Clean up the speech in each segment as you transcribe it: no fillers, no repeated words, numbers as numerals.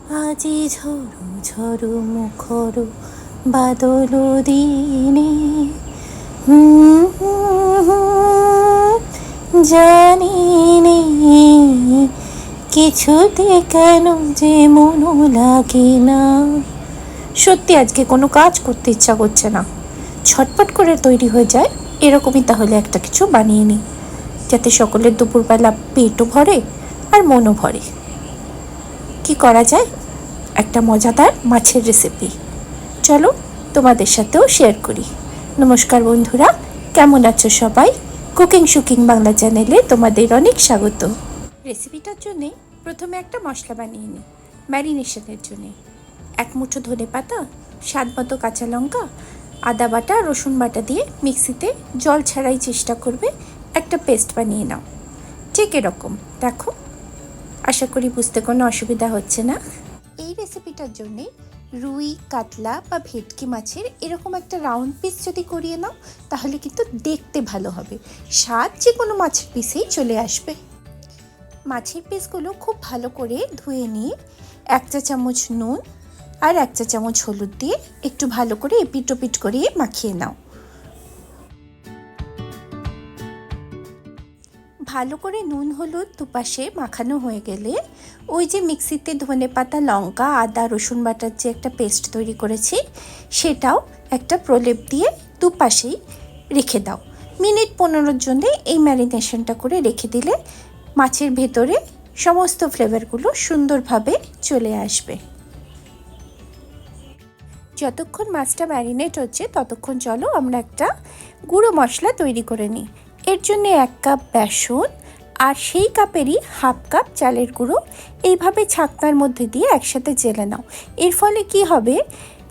আজি ঝরু ঝরু মুখর বাদল দিনে জানি নে কিছুতে কেন যে মন লাগে না। সত্যি আজকে কোনো কাজ করতে ইচ্ছা করছে না, ছটপট করে তৈরি হয়ে যায় এরকমই তাহলে একটা কিছু বানিয়ে নিই, যাতে সকলের দুপুরবেলা পেটও ভরে আর মনও ভরে। কি করা যায়? একটা মজাদার মাছের রেসিপি, চলো তোমাদের সাথেও শেয়ার করি। নমস্কার বন্ধুরা, কেমন আছো সবাই? কুকিং শুকিং বাংলা চ্যানেলে তোমাদের অনেক স্বাগত। রেসিপিটার জন্যে প্রথমে একটা মশলা বানিয়ে নিই ম্যারিনেশনের জন্যে। 1 মুঠো ধনে পাতা, স্বাদ মতো কাঁচা লঙ্কা, আদা বাটা রসুন বাটা দিয়ে মিক্সিতে জল ছাড়াই চেষ্টা করবে একটা পেস্ট বানিয়ে নাও। ঠিক এরকম দেখো, আশা করি বুঝতে কোনো অসুবিধা হচ্ছে না। এই রেসিপিটার জন্যে রুই, কাতলা বা ভেটকি মাছের এরকম একটা রাউন্ড পিস যদি করিয়ে নাও তাহলে কিন্তু দেখতে ভালো হবে, স্বাদ যে কোনো মাছের পিসেই চলে আসবে। মাছের পিসগুলো খুব ভালো করে ধুয়ে নিয়ে 1 চা চামচ নুন আর 1 চা চামচ হলুদ দিয়ে একটু ভালো করে এপিট ওপিট করে মাখিয়ে নাও। ভালো করে নুন হলুদ দুপাশে মাখানো হয়ে গেলে ওই যে মিক্সিতে ধনে পাতা, লঙ্কা, আদা রসুন বাটার যে একটা পেস্ট তৈরি করেছি সেটাও একটা প্রলেপ দিয়ে দুপাশেই রেখে দাও। মিনিট 15-এর জন্য এই ম্যারিনেশনটা করে রেখে দিলে মাছের ভেতরে সমস্ত ফ্লেভারগুলো সুন্দরভাবে চলে আসবে। যতক্ষণ মাছটা ম্যারিনেট হচ্ছে ততক্ষণ চলো আমরা একটা গুঁড়ো মশলা তৈরি করে নিই। এর জন্য 1 কাপ বেসন আর সেই কাপেরই 1/2 কাপ চালের গুঁড়ো এইভাবে ছাকনার মধ্যে দিয়ে একসাথে জেলে নাও। এর ফলে কি হবে,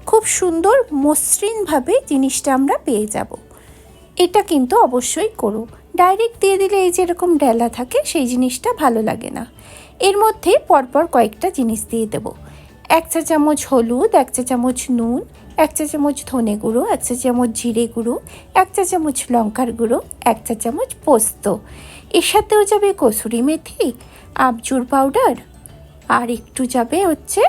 খুব সুন্দর মসৃণভাবে জিনিসটা আমরা পেয়ে যাব। এটা কিন্তু অবশ্যই করো, ডাইরেক্ট দিয়ে দিলে এই যে এরকম ডেলা থাকে সেই জিনিসটা ভালো লাগে না। এর মধ্যে পরপর কয়েকটা জিনিস দিয়ে দেবো। 1 চা চামচ হলুদ, 1 চা চামচ নুন, 1 চা চামচ ধনে গুঁড়ো, 1 চা চামচ জিরে গুঁড়ো, 1 চা চামচ লঙ্কার গুঁড়ো, 1 চা চামচ পোস্ত। এর সাথেও যাবে কসুরি মেথি, আমচুর পাউডার আর একটু যাবে হচ্ছে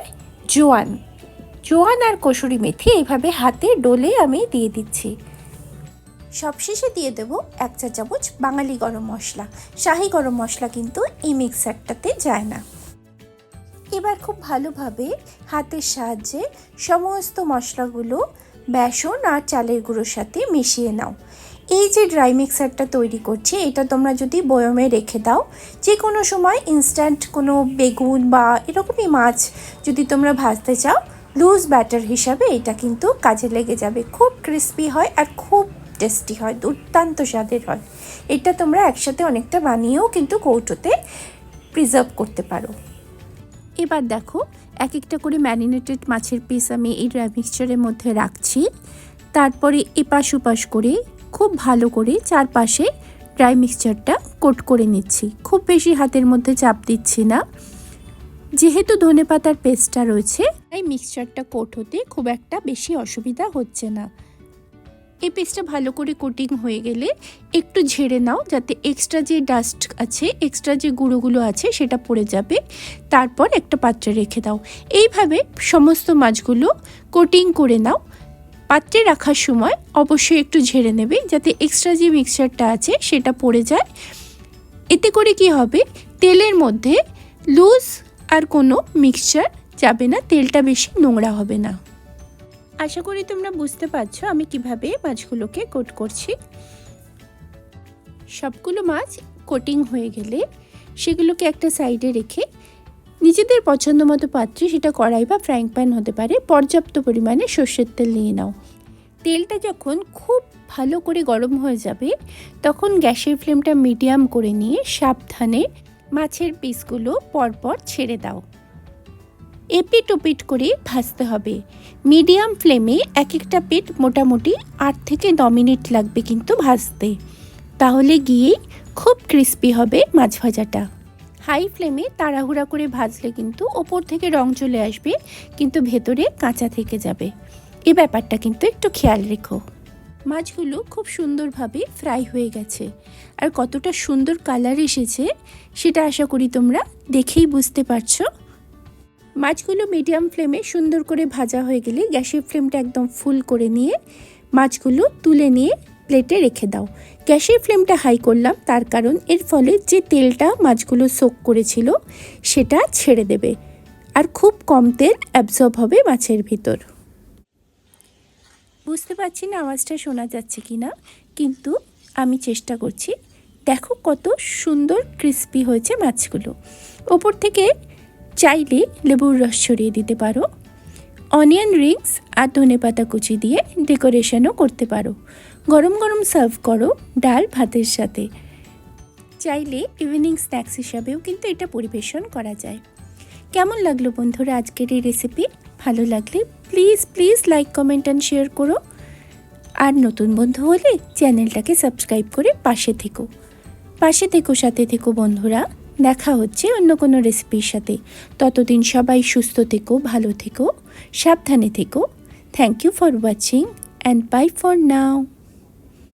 জোয়ান আর কসুরি মেথি এইভাবে হাতে ডলে আমি দিয়ে দিচ্ছি। সবশেষে দিয়ে দেবো 1 চা চামচ বাঙালি গরম মশলা। শাহি গরম মশলা কিন্তু এই মিক্সারটাতে যায় না। এবার খুব ভালোভাবে হাতের সাহায্যে সমস্ত মশলাগুলো বেসন আর চালের গুঁড়োর সাথে মিশিয়ে নাও। এই যে ড্রাই মিক্সারটা তৈরি করছি এটা তোমরা যদি বয়মে রেখে দাও, যে কোনো সময় ইনস্ট্যান্ট কোনো বেগুন বা এরকমই মাছ যদি তোমরা ভাজতে চাও, লুজ ব্যাটার হিসাবে এটা কিন্তু কাজে লেগে যাবে। খুব ক্রিস্পি হয় আর খুব টেস্টি হয়, দুর্দান্ত স্বাদের হয়। এটা তোমরা একসাথে অনেকটা বানিয়েও কিন্তু কৌটোতে প্রিজার্ভ করতে পারো। এবার দেখো, এক একটা করে ম্যারিনেটেড মাছের পিস আমি এই ড্রাই মিক্সচারের মধ্যে রাখছি। তারপরে এপাশ ওপাশ করে খুব ভালো করে চারপাশে ড্রাই মিক্সচারটা কোট করে নিচ্ছি। খুব বেশি হাতের মধ্যে চাপ দিচ্ছি না, যেহেতু ধনেপাতার পেস্টটা রয়েছে তাই মিক্সচারটা কোট হতে খুব একটা বেশি অসুবিধা হচ্ছে না। এই পেস্টটা ভালো করে কোটিং হয়ে গেলে একটু ঝেড়ে নাও, যাতে এক্সট্রা যে ডাস্ট আছে, এক্সট্রা যে গুঁড়োগুলো আছে সেটা পড়ে যাবে। তারপর একটা পাত্রে রেখে দাও। এইভাবে সমস্ত মাছগুলো কোটিং করে নাও। পাত্রে রাখার সময় অবশ্যই একটু ঝেড়ে নেবে, যাতে এক্সট্রা যে মিক্সচারটা আছে সেটা পড়ে যায়। এতে করে কি হবে, তেলের মধ্যে লুজ আর কোনো মিক্সচার যাবে না, তেলটা বেশি নোংরা হবে না। আশা করি তোমরা বুঝতে পারছো আমি কিভাবে মাছগুলোকে কোট করছি। সবগুলো মাছ কোটিং হয়ে গেলে সেগুলোকে একটা সাইডে রেখে নিজেদের পছন্দ মতো পাত্রে, সেটা কড়াই বা ফ্রাইং প্যান হতে পারে, পর্যাপ্ত পরিমাণে সর্ষের তেল নিয়ে নাও। তেলটা যখন খুব ভালো করে গরম হয়ে যাবে তখন গ্যাসের ফ্লেমটা মিডিয়াম করে নিয়ে সাবধানে মাছের পিসগুলো পরপর ছেড়ে দাও। এপিট ওপিট করে ভাজতে হবে। মিডিয়াম ফ্লেমে এক একটা পিঠ মোটামুটি 8 থেকে 9 মিনিট লাগবে কিন্তু ভাজতে, তাহলে গিয়ে খুব ক্রিস্পি হবে মাছ ভাজাটা। হাই ফ্লেমে তাড়াহুড়া করে ভাজলে কিন্তু ওপর থেকে রং চলে আসবে, কিন্তু ভেতরে কাঁচা থেকে যাবে। এই ব্যাপারটা কিন্তু একটু খেয়াল রেখো। মাছগুলো খুব সুন্দরভাবে ফ্রাই হয়ে গেছে, আর কতটা সুন্দর কালার এসেছে সেটা আশা করি তোমরা দেখেই বুঝতে পারছো। মাছগুলো মিডিয়াম ফ্লেমে সুন্দর করে ভাজা হয়ে গেলে গ্যাসের ফ্লেমটা একদম ফুল করে নিয়ে মাছগুলো তুলে নিয়ে প্লেটে রেখে দাও। গ্যাসের ফ্লেমটা হাই করলাম তার কারণ এর ফলে যে তেলটা মাছগুলো সোক করেছিল সেটা ছেড়ে দেবে আর খুব কম তেল অ্যাবজর্ব হবে মাছের ভিতর। বুঝতে পারছি না আওয়াজটা শোনা যাচ্ছে কি না, কিন্তু আমি চেষ্টা করছি। দেখো কত সুন্দর ক্রিস্পি হয়েছে মাছগুলো। ওপর থেকে চাইলে লেবুর রস ছড়িয়ে দিতে পারো, অনিয়ন রিংস আর ধনেপাতা কুচি দিয়ে ডেকোরেশনও করতে পারো। গরম গরম সার্ভ করো ডাল ভাতের সাথে। চাইলে ইভিনিং স্ন্যাক্স হিসাবেও কিন্তু এটা পরিবেশন করা যায়। কেমন লাগলো বন্ধুরা আজকের এই রেসিপি? ভালো লাগলে please like comment and share করো। আর নতুন বন্ধু হলে চ্যানেলটাকে সাবস্ক্রাইব করে পাশে থেকো সাথে থেকো বন্ধুরা। দেখা হচ্ছে অন্য কোনো রেসিপির সাথে। ততদিন সবাই সুস্থ থেকো, ভালো থেকো, সাবধানে থেকো। Thank you for watching and bye for now.